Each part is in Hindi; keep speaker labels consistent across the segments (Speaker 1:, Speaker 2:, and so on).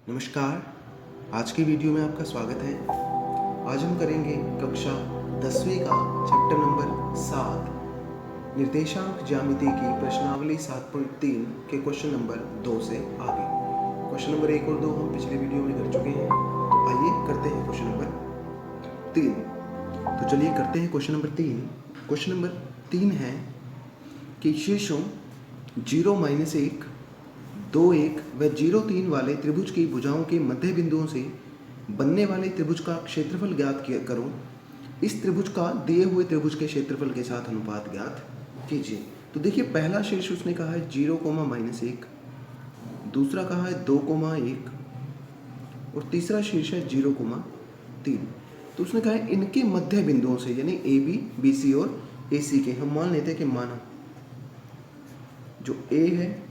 Speaker 1: नमस्कार। आज की वीडियो में आपका स्वागत है। आज हम करेंगे कक्षा 10वीं का चैप्टर नंबर 7 निर्देशांक ज्यामिति की प्रश्नावली 7.3 के क्वेश्चन नंबर 2 से आगे। क्वेश्चन नंबर 1 और 2 हम पिछले वीडियो में कर चुके हैं, तो आइए करते हैं क्वेश्चन नंबर 3। तो चलिए करते हैं क्वेश्चन नंबर 3। क्वेश्चन नंबर 3 है कि शीर्षों 0, -1, 2, 1 व 0, 3 वाले त्रिभुज की भुजाओं के मध्य बिंदुओं से बनने वाले त्रिभुज का क्षेत्रफल ज्ञात करो। इस त्रिभुज का दिए हुए त्रिभुज के क्षेत्रफल के साथ अनुपात ज्ञात कीजिए। तो देखिए, पहला शीर्ष उसने कहा है 0, -1, दूसरा कहा है 2, 1 और तीसरा शीर्ष है 0, 3। तो उसने कहा है इनके मध्य बिंदुओं से, यानी ए बी, बी सी और ए सी के, हम मान लेते हैं कि माना जो ए है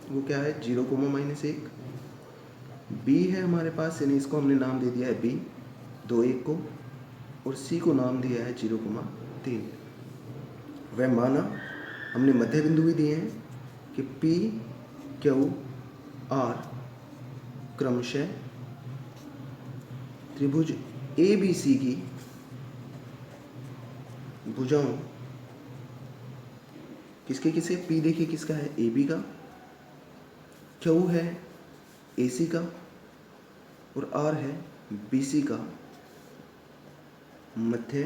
Speaker 1: वो क्या है 0, -1, बी है हमारे पास, यानी इसको हमने नाम दे दिया है बी 2, 1 को, और सी को नाम दिया है 0, 3। वह माना हमने मध्य बिंदु भी दिए हैं कि पी क्यू आर क्रमशः त्रिभुज ए बी सी की भुजाओं, किसके किसे, पी देखिए किसका है ए बी का, क्यू है ए सी का और आर है बी सी का मध्य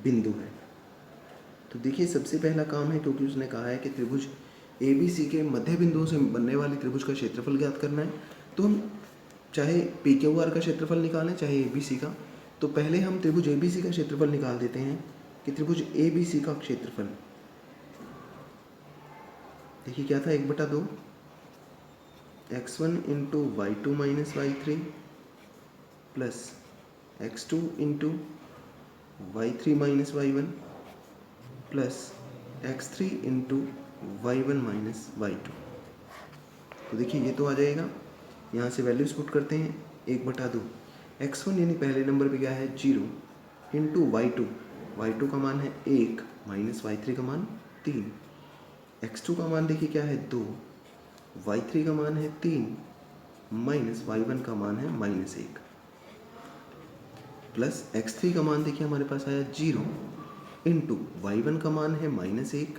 Speaker 1: बिंदु है। तो देखिए, सबसे पहला काम है, क्योंकि उसने कहा है कि त्रिभुज ए बी सी के मध्य बिंदुओं से बनने वाली त्रिभुज का क्षेत्रफल ज्ञात करना है, तो हम चाहे पी क्यू आर का क्षेत्रफल निकालें चाहे ए बी सी का, तो पहले हम त्रिभुज ए बी सी का क्षेत्रफल निकाल देते हैं कि त्रिभुज ए बी सी का क्षेत्रफल देखिए क्या था, 1/2 x1 into y2 minus y3 plus x2 into y3 minus y1 plus x3 into y1 minus y2। तो देखिए ये तो आ जाएगा, यहाँ से वैल्यूज पुट करते हैं, 1/2 x1 यानी पहले नंबर पे क्या है 0 इंटू y2 का मान है 1 माइनस y3 का मान 3, x2 का मान देखिए क्या है 2, y3 का मान है 3 माइनस y1 का मान है -1 प्लस x3 का मान देखिए हमारे पास आया 0 इंटू y1 का मान है -1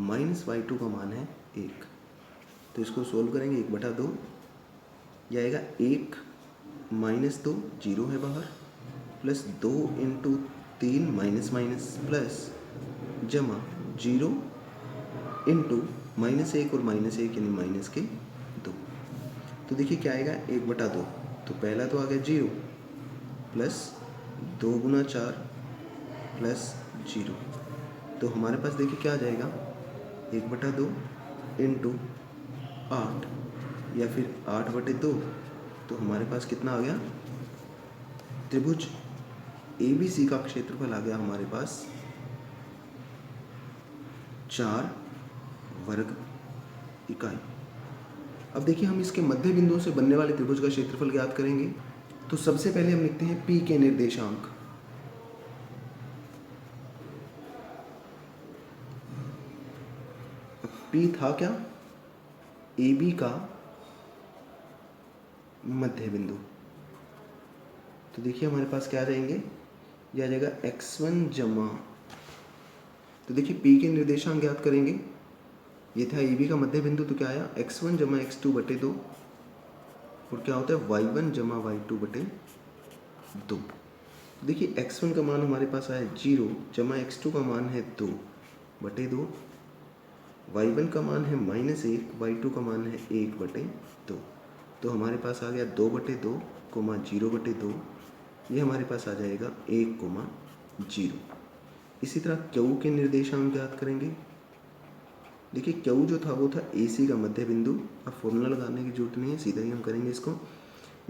Speaker 1: माइनस y2 का मान है 1। तो इसको सोल्व करेंगे, 1/2 यह आएगा 1 -2 0 है बाहर, प्लस 2 इंटू 3 माइनस प्लस जमा 0 इंटू -1 और -1 यानी माइनस के 2। तो देखिए क्या आएगा 1/2, तो पहला तो आ गया 0 प्लस 2 गुना 4 प्लस 0। तो हमारे पास देखिए क्या आ जाएगा 1/2 इंटू 8 या फिर 8/2। तो हमारे पास कितना आ गया, त्रिभुज ए बी सी का क्षेत्रफल आ गया हमारे पास 4 वर्ग इकाई। अब देखिए, हम इसके मध्य बिंदुओं से बनने वाले त्रिभुज का क्षेत्रफल ज्ञात करेंगे। तो सबसे पहले हम लिखते हैं P के निर्देशांक। P था क्या, ए बी का मध्य बिंदु। तो देखिए हमारे पास क्या आ जाएंगे, यह आ जाएगा x1 जमा, तो देखिए P के निर्देशांक ज्ञात करेंगे, ये था ए बी का मध्य बिंदु, तो क्या आया x1 जमा x2/2 और क्या होता है y1 जमा y2/2। देखिए x1 का मान हमारे पास आया 0 जमा x2 का मान है 2/2, y1 का मान है -1, y2 का मान है 1/2। तो हमारे पास आ गया 2/2, 0/2, ये हमारे पास आ जाएगा 1, 0। इसी तरह क्यू के निर्देशांक ज्ञात करेंगे। देखिए क्यू जो था वो था ए सी का मध्य बिंदु। अब फॉर्मूला लगाने की जरूरत नहीं है, सीधा ही हम करेंगे इसको,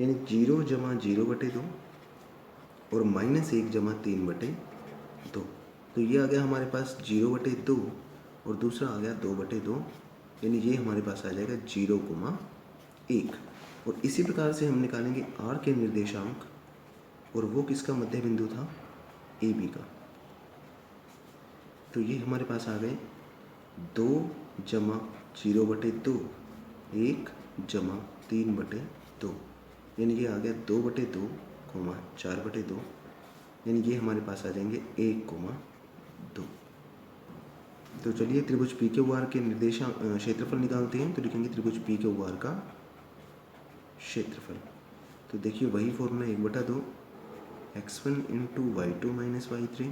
Speaker 1: यानी 0 जमा 0/2 और -1 जमा 3/2। तो ये आ गया हमारे पास 0/2 और दूसरा आ गया 2/2, यानी ये हमारे पास आ जाएगा 0, 1। और इसी प्रकार से हम निकालेंगे आर के निर्देशांक, और वो किसका मध्य बिंदु था, ए बी का। तो ये हमारे पास आ गए 2 जमा 0/2, 1 जमा 3/2, यानी ये आ गया 2/2, 4/2, यानी ये हमारे पास आ जाएंगे 1,2। तो चलिए त्रिभुज पी क्यू आर के क्षेत्रफल निकालते हैं। तो लिखेंगे त्रिभुज पी क्यू आर का क्षेत्रफल। तो देखिए वही formula 1/2 x1 into y2 minus y3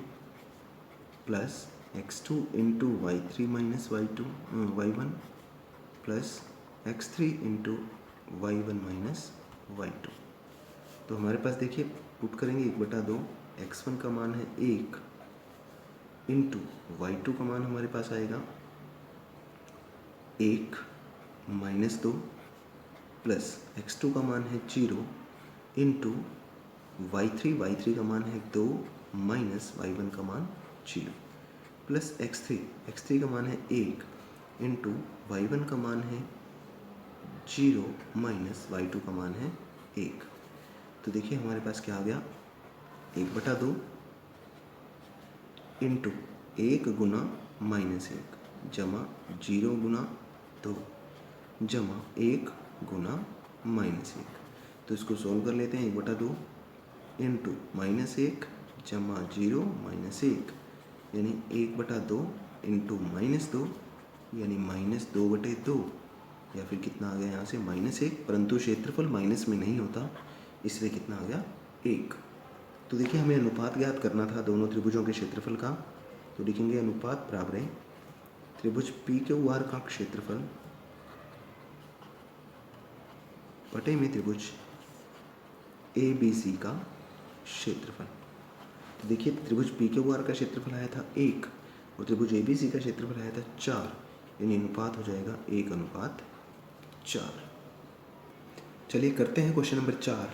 Speaker 1: plus x2 into y3 minus y1 plus x3 into y1 minus y2। तो हमारे पास देखिए पुट करेंगे 1/2, x1 का मान है 1 इंटू y2 का मान हमारे पास आएगा 1 माइनस 2 प्लस x2 का मान है 0 इंटू y3 का मान है 2 माइनस y1 का मान 0 प्लस x3 का मान है 1 इंटू y1 का मान है 0 माइनस y2 का मान है 1। तो देखिए हमारे पास क्या आ गया 1/2 इंटू 1 गुना -1 जमा 0 गुना 2 जमा 1 गुना -1। तो इसको सोल्व कर लेते हैं। 1/2 इंटू -1 जमा 0 -1 यानी 1/2 इंटू -2 यानी -2/2, या फिर कितना आ गया यहाँ से -1, परंतु क्षेत्रफल माइनस में नहीं होता इसलिए कितना आ गया 1। तो देखिए हमें अनुपात ज्ञात करना था दोनों त्रिभुजों के क्षेत्रफल का। तो लिखेंगे अनुपात बराबर है त्रिभुज पी क्यू आर का क्षेत्रफल बटे में त्रिभुज ए बी सी का क्षेत्रफल। तो देखिए त्रिभुज पी क्यू आर का क्षेत्रफल आया था 1 और त्रिभुज ए बी सी का क्षेत्रफल आया था 4, यानी अनुपात हो जाएगा 1:4। चलिए करते हैं क्वेश्चन नंबर 4।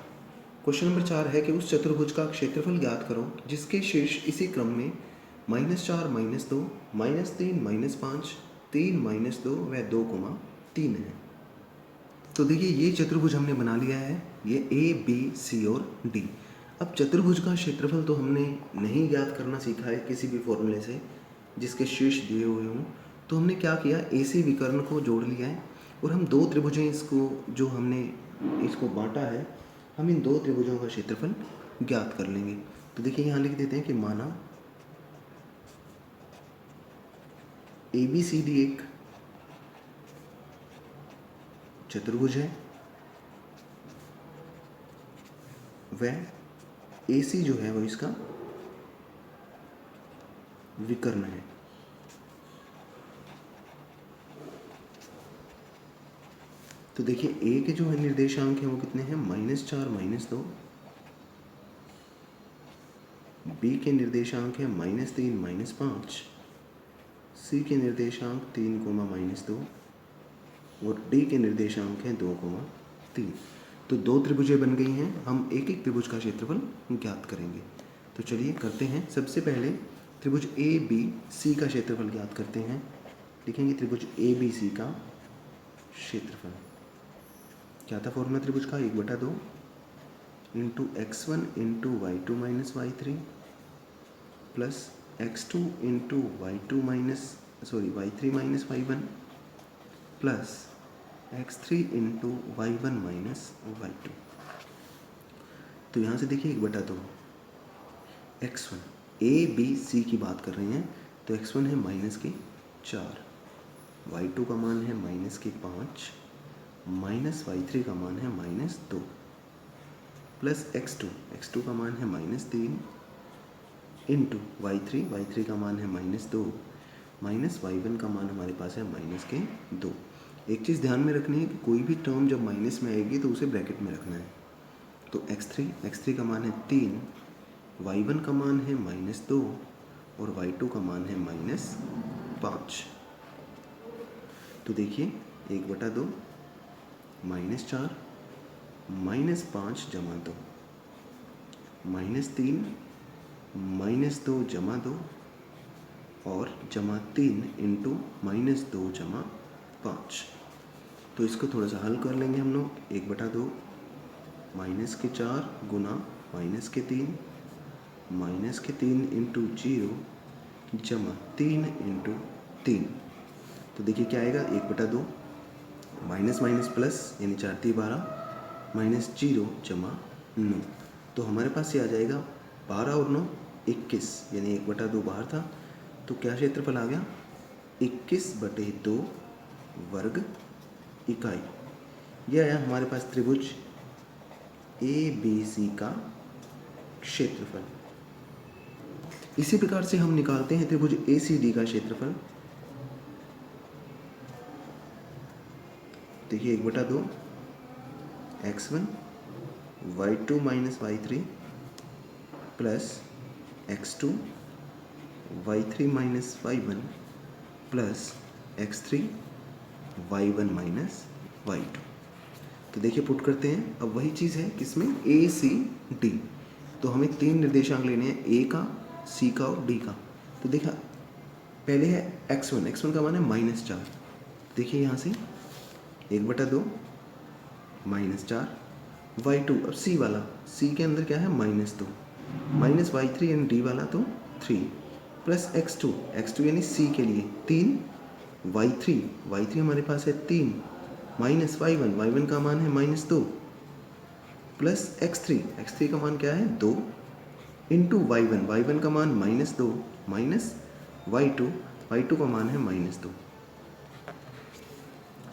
Speaker 1: क्वेश्चन नंबर 4 है कि उस चतुर्भुज का क्षेत्रफल ज्ञात करो जिसके शीर्ष इसी क्रम में -4 -2 -3 -5 3 -2 व 2,3 है। तो देखिए ये चतुर्भुज हमने बना लिया है, ये ए बी सी और डी। अब चतुर्भुज का क्षेत्रफल तो हमने नहीं ज्ञात करना सीखा है किसी भी फॉर्मूले से जिसके शीर्ष दिए हुए हों। तो हमने क्या किया, ए सी विकर्ण को जोड़ लिया है और हम दो त्रिभुजें इसको जो हमने इसको बांटा है, हम इन दो त्रिभुजों का क्षेत्रफल ज्ञात कर लेंगे। तो देखिए यहाँ लिख देते हैं कि माना ए बी सी डी एक चतुर्भुज है वह ए सी जो है वो इसका विकर्ण है। तो देखिए ए के जो है निर्देशांक है वो कितने हैं, -4 -2, बी के निर्देशांक है -3 -5, सी के निर्देशांक 3, -2 और डी के निर्देशांक हैं 2,3। तो दो त्रिभुजें बन गई हैं। हम एक एक त्रिभुज का क्षेत्रफल ज्ञात करेंगे। तो चलिए करते हैं। सबसे पहले त्रिभुज ए बी सी का क्षेत्रफल ज्ञात करते हैं। लिखेंगे त्रिभुज ए बी सी का क्षेत्रफल। क्या था फॉर्मूला त्रिभुज का, 1/2 into x1 into y2 minus y3 plus x2 into y3 minus y1 plus x3 into y1 minus y2। तो यहाँ से देखिए 1/2 x1 ए बी सी की बात कर रहे हैं। तो x1 है -4, y2 का मान है -5, माइनस y3 का मान है -2 प्लस x2 का मान है -3 इंटू y3 का मान है -2 माइनस y1 का मान हमारे पास है -2। एक चीज़ ध्यान में रखनी है कि कोई भी टर्म जब माइनस में आएगी तो उसे ब्रैकेट में रखना है। तो x3 का मान है 3, y1 का मान है -2 और y2 का मान है -5। तो देखिए 1/2 -4 -5 जमा 2 -3 -2 जमा 2 और जमा 3 इंटू -2 जमा 5। तो इसको थोड़ा सा हल कर लेंगे हम लोग। 1/2 -4 गुना -3 इंटू 0 जमा 3 इंटू 3। तो देखिए क्या आएगा, 1/2 माइनस माइनस प्लस यानी 4 × 12 माइनस 0 जमा 9। तो हमारे पास ये आ जाएगा 12 और 9 21 यानी 1/2 बाहर था, तो क्या क्षेत्रफल आ गया 21/2 वर्ग इकाई। यह आया हमारे पास त्रिभुज ABC का क्षेत्रफल। इसी प्रकार से हम निकालते हैं त्रिभुज ACD का क्षेत्रफल। देखिए 1/2 x1 y2 minus y3 plus x2 y3 minus y1 plus x3 y1 minus y2। तो देखिए पुट करते हैं। अब वही चीज़ है किसमें ACD। तो हमें 3 निर्देशांक लेने हैं, A का, C का और D का। तो देखा पहले है x1 का मान है -4। देखिए यहाँ से 1/2 -4 y2। अब C वाला, C के अंदर क्या है -2 माइनस y3 यानी D वाला तो 3 प्लस x2 यानी C के लिए 3 y3 हमारे पास है 3 माइनस y1 का मान है -2 प्लस x3 का मान क्या है 2 इंटू y1 का मान -2 माइनस y2 का मान है -2।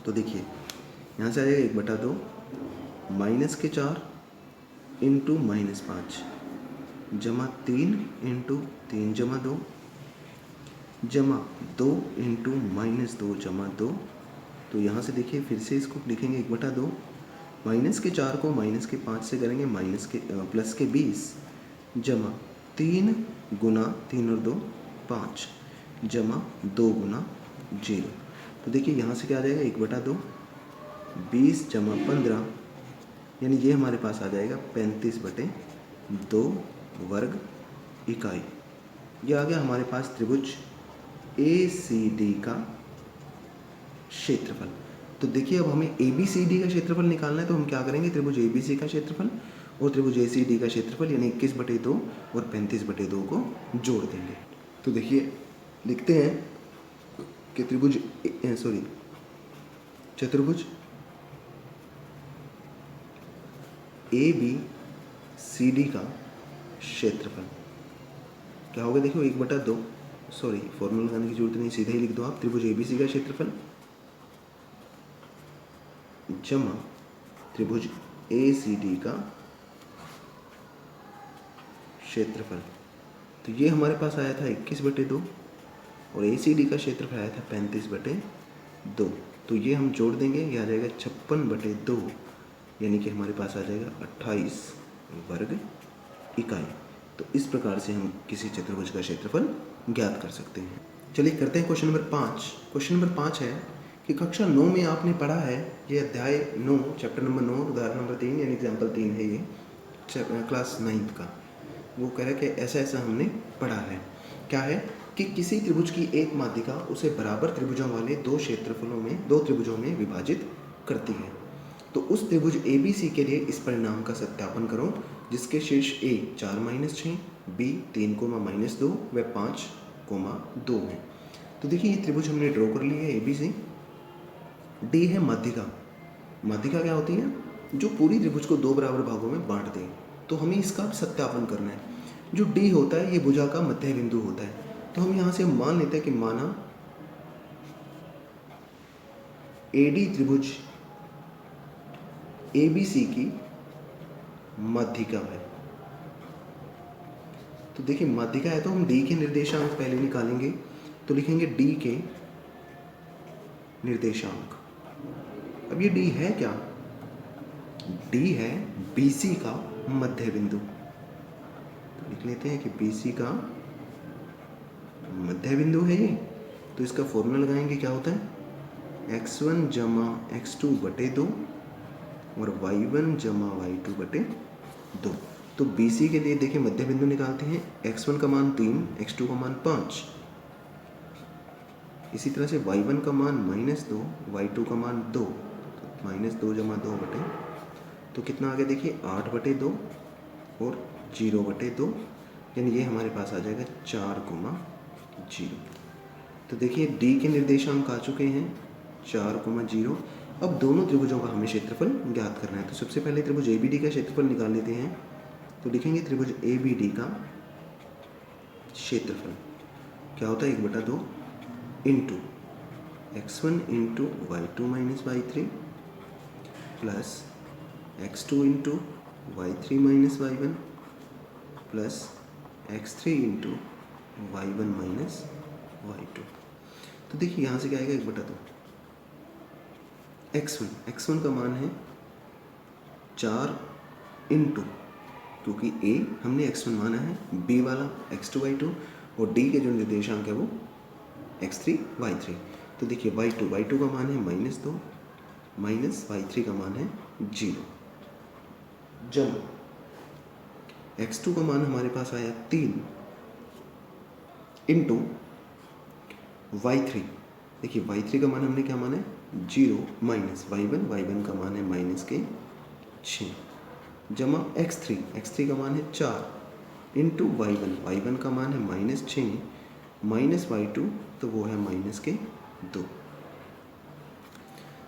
Speaker 1: तो देखिए यहाँ से आ जाएगा 1/2 -4 इंटू -5 जमा 3 इंटू 3 जमा 2 जमा 2 इंटू -2 जमा 2। तो यहाँ से देखिए फिर से इसको लिखेंगे 1/2 -4 को -5 से करेंगे प्लस के 20 जमा 3 गुना 3 और 2 5 जमा 2 गुना 0। तो देखिए यहाँ से क्या आ जाएगा 1/2 20 जमा 15 यानी ये हमारे पास आ जाएगा 35/2 वर्ग इकाई। ये आ गया हमारे पास त्रिभुज ACD का क्षेत्रफल। तो देखिए अब हमें ABCD का क्षेत्रफल निकालना है, तो हम क्या करेंगे त्रिभुज ABC का क्षेत्रफल और त्रिभुज ACD का क्षेत्रफल यानी 21/2 और 35/2 को जोड़ देंगे। तो देखिए लिखते हैं कि चतुर्भुज ABCD का क्षेत्रफल क्या होगा। देखो 1/2 फॉर्मूला लगाने की जरूरत नहीं, सीधा ही लिख दो आप। त्रिभुज ABC का क्षेत्रफल जमा त्रिभुज ACD का क्षेत्रफल। तो ये हमारे पास आया था 21/2 और ACD का क्षेत्रफल आया था 35/2। तो ये हम जोड़ देंगे, ये आ जाएगा 56/2 यानी कि हमारे पास आ जाएगा 28 वर्ग इकाई। तो इस प्रकार से हम किसी चतुर्भुज का क्षेत्रफल ज्ञात कर सकते हैं। चलिए करते हैं क्वेश्चन नंबर 5। क्वेश्चन नंबर 5 है कि कक्षा 9 में आपने पढ़ा है, ये अध्याय 9 चैप्टर नंबर 9 उदाहरण नंबर 3 यानी एग्जाम्पल 3 है ये क्लास 9th का। वो कह रहा है कि ऐसा ऐसा हमने पढ़ा है। क्या है कि किसी त्रिभुज की एक माध्यिका उसे बराबर त्रिभुजों वाले दो त्रिभुजों में विभाजित करती है। तो उस त्रिभुज ABC के लिए इस परिणाम का सत्यापन करो जिसके शीर्ष A 4-6, B 3, -2 व 5, 2 है। तो देखिए ये त्रिभुज हमने ड्रॉ कर ली है ABC। D है माध्यिका। माध्यिका क्या होती है, जो पूरी त्रिभुज को दो बराबर भागों में बांट दे। तो हमें इसका सत्यापन करना है। जो D होता है ये भुजा का मध्य बिंदु होता है। तो हम यहाँ से मान लेते हैं कि माना AD त्रिभुज ABC की माध्यिका है। तो देखिए माध्यिका है तो हम D के निर्देशांक पहले निकालेंगे। तो लिखेंगे D के निर्देशांक। अब ये D है क्या, D है BC का मध्य बिंदु। तो लिख लेते हैं कि BC का मध्य बिंदु है ये। तो इसका फॉर्मूला लगाएंगे, क्या होता है x1 जमा x2/2 और y1 जमा y2/2। तो BC के लिए देखिए मध्य बिंदु निकालते हैं। x1 का मान 3, x2 का मान 5। इसी तरह से y1 का मान -2, y2 का मान 2। तो -2 जमा 2/2 तो कितना आ गया देखिए 8/2 और 0/2 यानी ये हमारे पास आ जाएगा 4,0। तो देखिए D के निर्देशांक आ चुके हैं 4,0। अब दोनों त्रिभुजों का हमें क्षेत्रफल ज्ञात करना है। तो सबसे पहले त्रिभुज ABD का क्षेत्रफल निकाल लेते हैं। तो लिखेंगे त्रिभुज ABD का क्षेत्रफल क्या होता है, 1/2 into x1 into y2 minus y3 plus x2 into y3 minus y1 plus x3 into y1 minus y2। तो देखिए यहाँ से क्या आएगा, 1/2 x1 का मान है 4 इंटू, क्योंकि a हमने x1 माना है, b वाला x2 y2 और d के जो निर्देशांक है वो x3 y3। तो देखिए y2 का मान है -2 माइनस y3 का मान है 0 जब x2 का मान हमारे पास आया 3 इंटू y3। देखिए y3 का मान हमने क्या माना है 0 माइनस y1 का मान है -6 जमा x3 का मान है 4 इंटू y1 का मान है -6 माइनस y2 तो वो है -2।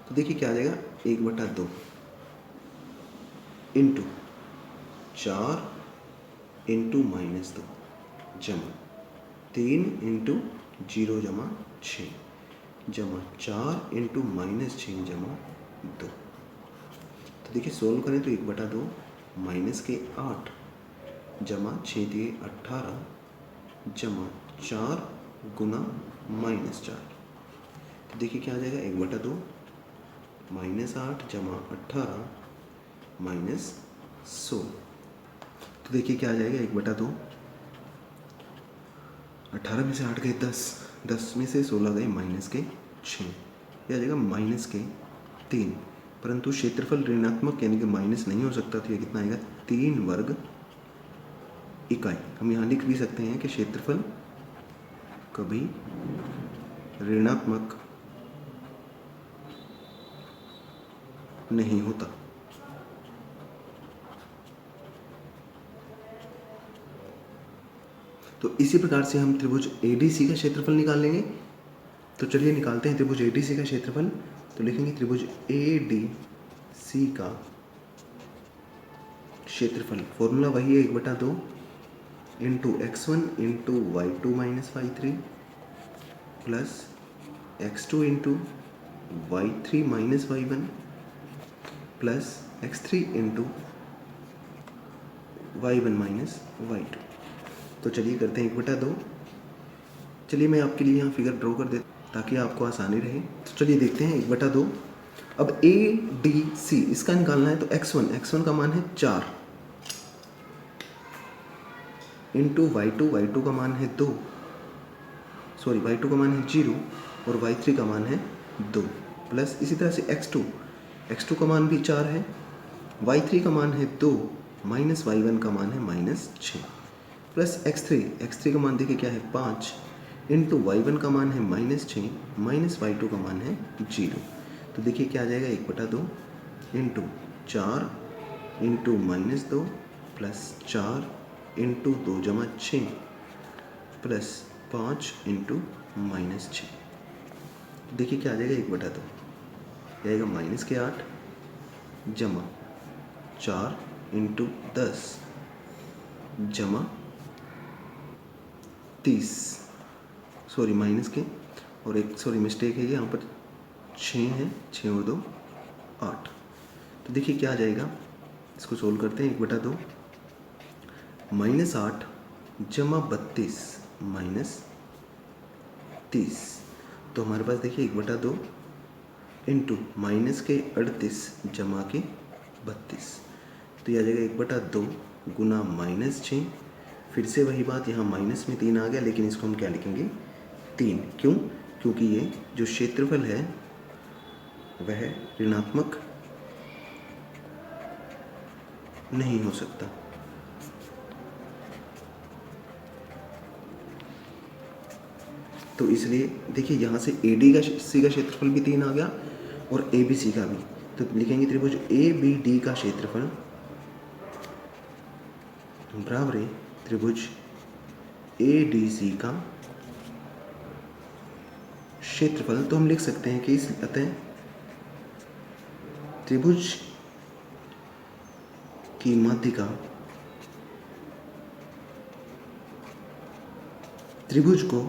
Speaker 1: तो देखिए क्या आ जाएगा, 1/2 इंटू 4 इंटू -2 जमा 3 इंटू 0 जमा 6 जमा 4 इंटू -6 जमा 2। तो देखिए सोल्व करें तो 1/2 -8 जमा 6 × 18 जमा 4 गुना -4। तो देखिए क्या आ जाएगा, 1/2 -8 जमा 18 -16। तो देखिए क्या आ जाएगा, 1/2 18 में से 8 गए 10 में से 16 गए -6, यह आ जाएगा -3। परंतु क्षेत्रफल ऋणात्मक यानी कि माइनस नहीं हो सकता, तो ये कितना आएगा, 3 वर्ग इकाई। हम यहाँ लिख भी सकते हैं कि क्षेत्रफल कभी ऋणात्मक नहीं होता। तो इसी प्रकार से हम त्रिभुज ADC का क्षेत्रफल निकाल लेंगे। तो चलिए निकालते हैं त्रिभुज ADC का क्षेत्रफल। तो लिखेंगे त्रिभुज ADC का क्षेत्रफल, फॉर्मूला वही है 1/2 into x1 into y2 minus y3 plus x2 into y3 minus y1 plus x3 into y1 minus y2। तो चलिए करते हैं 1/2। चलिए मैं आपके लिए यहाँ फिगर ड्रॉ कर देता ताकि आपको आसानी रहे। तो चलिए देखते हैं 1/2। अब ADC इसका निकालना है, तो x1 का मान है 4 इंटू y2 का मान है 2, सॉरी y2 का मान है 0 और y3 का मान है 2 प्लस इसी तरह से x2 का मान भी 4 है, y3 का मान है 2 माइनस y1 का मान है -6 प्लस x3 का मान देखिए क्या है 5 इंटू y1 का मान है -6 माइनस y2 का मान है 0। तो देखिए क्या आ जाएगा, 1/2 इंटू 4 इंटू -2 प्लस 4 इंटू 2 जमा 6 प्लस 5 इंटू -6। देखिए क्या आ जाएगा, 1/2 आएगा -8 जमा 4 इंटू 10 जमा 30, सॉरी माइनस के और एक सॉरी मिस्टेक है, यहाँ पर 6 है, 6 और 2 8। तो देखिए क्या आ जाएगा, इसको सोल्व करते हैं। 1/2 -8 जमा 32 -30। तो हमारे पास देखिए 1/2 इंटू माइनस के 38 जमा के 32। तो यह आ जाएगा 1/2 गुना -6। फिर से वही बात, यहाँ माइनस में 3 आ गया, लेकिन इसको हम क्या लिखेंगे 3। क्यों? क्योंकि ये जो क्षेत्रफल है वह ऋणात्मक नहीं हो सकता। तो इसलिए देखिए यहाँ से ADC का क्षेत्रफल भी 3 आ गया और ABC का भी। तो लिखेंगे त्रिभुज ABD का क्षेत्रफल बराबर है त्रिभुज ADC का क्षेत्रफल। तो हम लिख सकते हैं कि अतः त्रिभुज की माध्यिका त्रिभुज को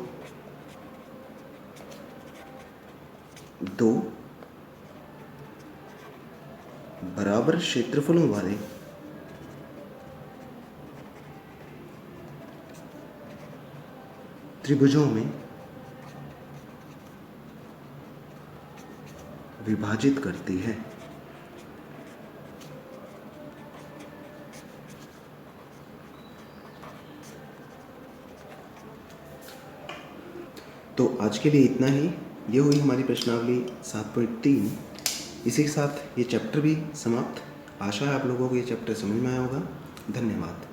Speaker 1: दो बराबर क्षेत्रफलों वाले त्रिभुजों में विभाजित करती है। तो आज के लिए इतना ही। ये हुई हमारी प्रश्नावली 7.3। इसी के साथ ये चैप्टर भी समाप्त। आशा है आप लोगों को ये चैप्टर समझ में आया होगा। धन्यवाद।